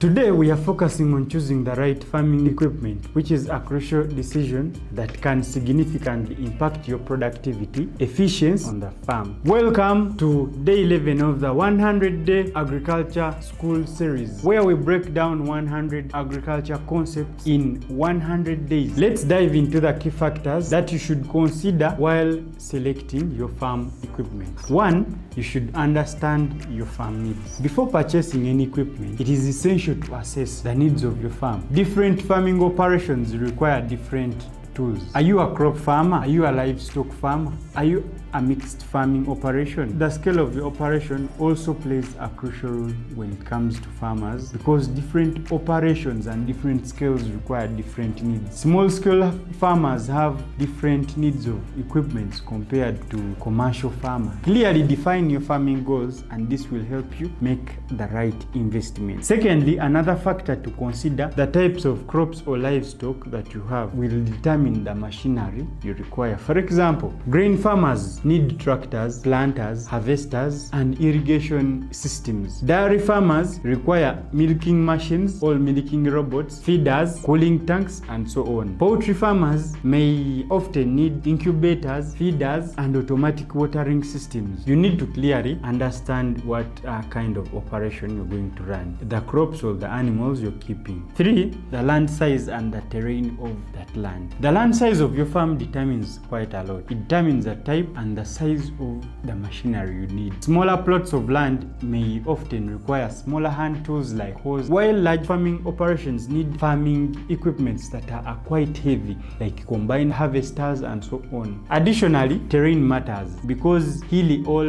Today we are focusing on choosing the right farming equipment, which is a crucial decision that can significantly impact your productivity, efficiency on the farm. Welcome to day 11 of the 100-day agriculture school series, where we break down 100 agriculture concepts in 100 days. Let's dive into the key factors that you should consider while selecting your farm equipment. 1. You should understand your farm needs. Before purchasing any equipment, it is essential to assess the needs of your farm. Different farming operations require different tools. Are you a crop farmer? Are you a livestock farmer? Are you a mixed farming operation? The scale of the operation also plays a crucial role when it comes to farmers, because different operations and different scales require different needs. Small scale farmers have different needs of equipment compared to commercial farmers. Clearly define your farming goals, and this will help you make the right investment. Secondly, another factor to consider: the types of crops or livestock that you have will determine the machinery you require. For example, grain farmers need tractors, planters, harvesters, and irrigation systems. Dairy farmers require milking machines or milking robots, feeders, cooling tanks, and so on. Poultry farmers may often need incubators, feeders, and automatic watering systems. You need to clearly understand what kind of operation you're going to run, the crops or the animals you're keeping. 3. The land size and the terrain of that land. The land size of your farm determines quite a lot. It determines the type and the size of the machinery you need. Smaller plots of land may often require smaller hand tools like hoes, while large farming operations need farming equipments that are quite heavy, like combined harvesters and so on. Additionally, terrain matters, because hilly or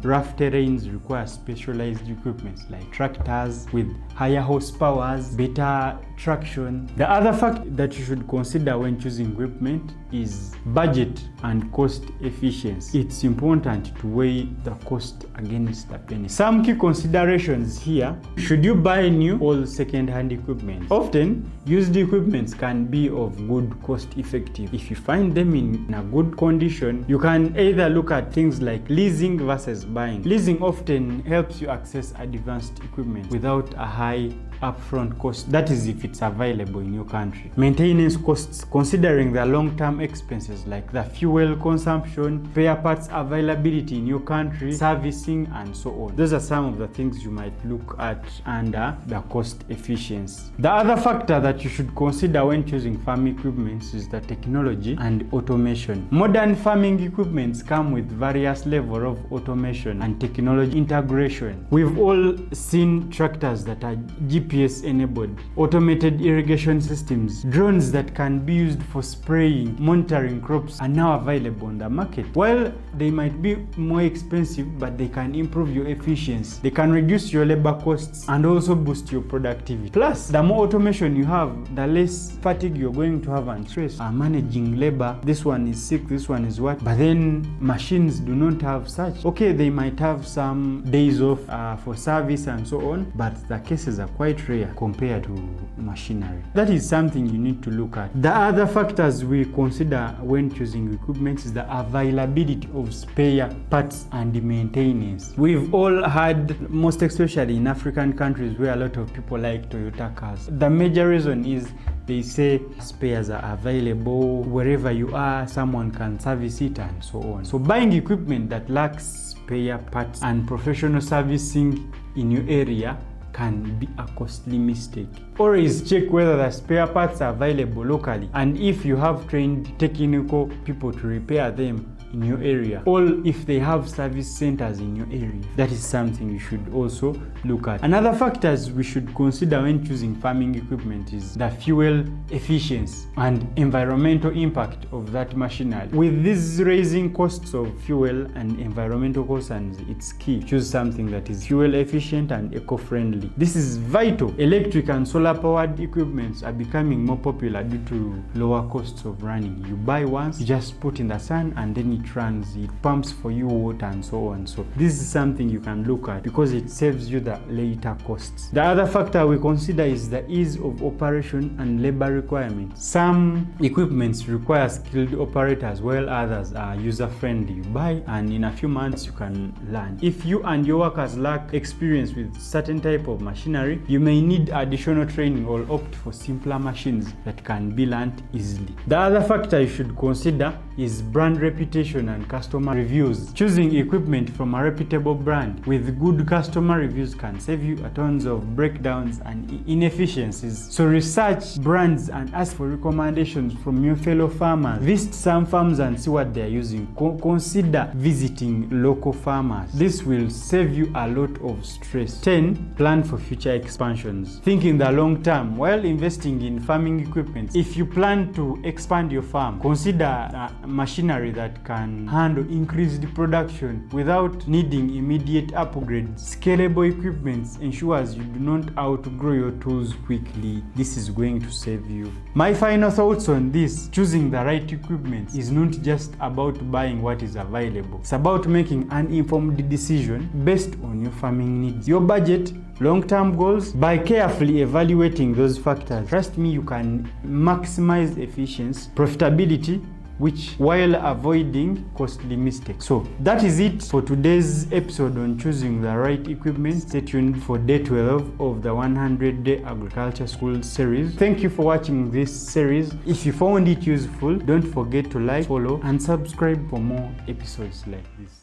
rough terrains require specialized equipments like tractors with higher horsepowers, better traction. The other fact that you should consider when choosing equipment is budget and cost efficiency. It's important to weigh the cost against the benefit. Some key considerations here: should you buy new or second-hand equipment? Often, used equipment can be of good cost effective. If you find them in a good condition, you can either look at things like leasing versus buying. Leasing often helps you access advanced equipment without a high upfront cost, that is if it's available in your country. Maintenance costs, considering the long-term expenses like the fuel consumption, spare parts availability in your country, servicing, and so on. Those are some of the things you might look at under the cost efficiency. The other factor that you should consider when choosing farming equipment is the technology and automation. Modern farming equipments come with various levels of automation and technology integration. We've all seen tractors that are GPS enabled, automated irrigation systems, drones that can be used for spraying, monitoring crops are now available on the market. While they might be more expensive, but they can improve your efficiency. They can reduce your labor costs and also boost your productivity. Plus, the more automation you have, the less fatigue you're going to have and stress. Managing labor, this one is sick, this one is what, but then machines do not have such. Okay, they might have some days off for service and so on, but the cases are quite rare compared to machinery. That is something you need to look at. The other factors we consider when choosing equipment is the availability of spare parts and the maintenance. We've all had, most especially in African countries where a lot of people like Toyota cars, the major reason is they say spares are available wherever you are, someone can service it and so on. So buying equipment that lacks spare parts and professional servicing in your area can be a costly mistake. Always check whether the spare parts are available locally, and if you have trained technical people to repair them in your area, or if they have service centers in your area. That is something you should also look at. Another factors we should consider when choosing farming equipment is the fuel efficiency and environmental impact of that machinery. With these rising costs of fuel and environmental concerns, it's key to choose something that is fuel efficient and eco-friendly. This is vital. Electric and solar powered equipments are becoming more popular due to lower costs of running. You buy once, you just put in the sun, and then it runs, it pumps for you water and so on. So this is something you can look at because it saves you the later costs. The other factor we consider is the ease of operation and labor requirements. Some equipments require skilled operators while others are user-friendly. You buy and in a few months you can learn. If you and your workers lack experience with certain type of machinery, you may need additional training or opt for simpler machines that can be learned easily. The other factor you should consider is brand reputation and customer reviews. Choosing equipment from a reputable brand with good customer reviews can save you tons of breakdowns and inefficiencies. So research brands and ask for recommendations from your fellow farmers. Visit some farms and see what they are using. Consider visiting local farmers. This will save you a lot of stress. 10. Plan for future expansions. Think in the long term while investing in farming equipment. If you plan to expand your farm, consider machinery that can handle increased production without needing immediate upgrades. Scalable equipment ensures you do not outgrow your tools quickly. This is going to save you. My final thoughts on this: choosing the right equipment is not just about buying what is available. It's about making an informed decision based on your farming needs, your budget, long-term goals. By carefully evaluating those factors, trust me, you can maximize efficiency, profitability, while avoiding costly mistakes. So that is it for today's episode on choosing the right equipment. Stay tuned for day 12 of the 100-day agriculture school series. Thank you for watching this series. If you found it useful, don't forget to like, follow, and subscribe for more episodes like this.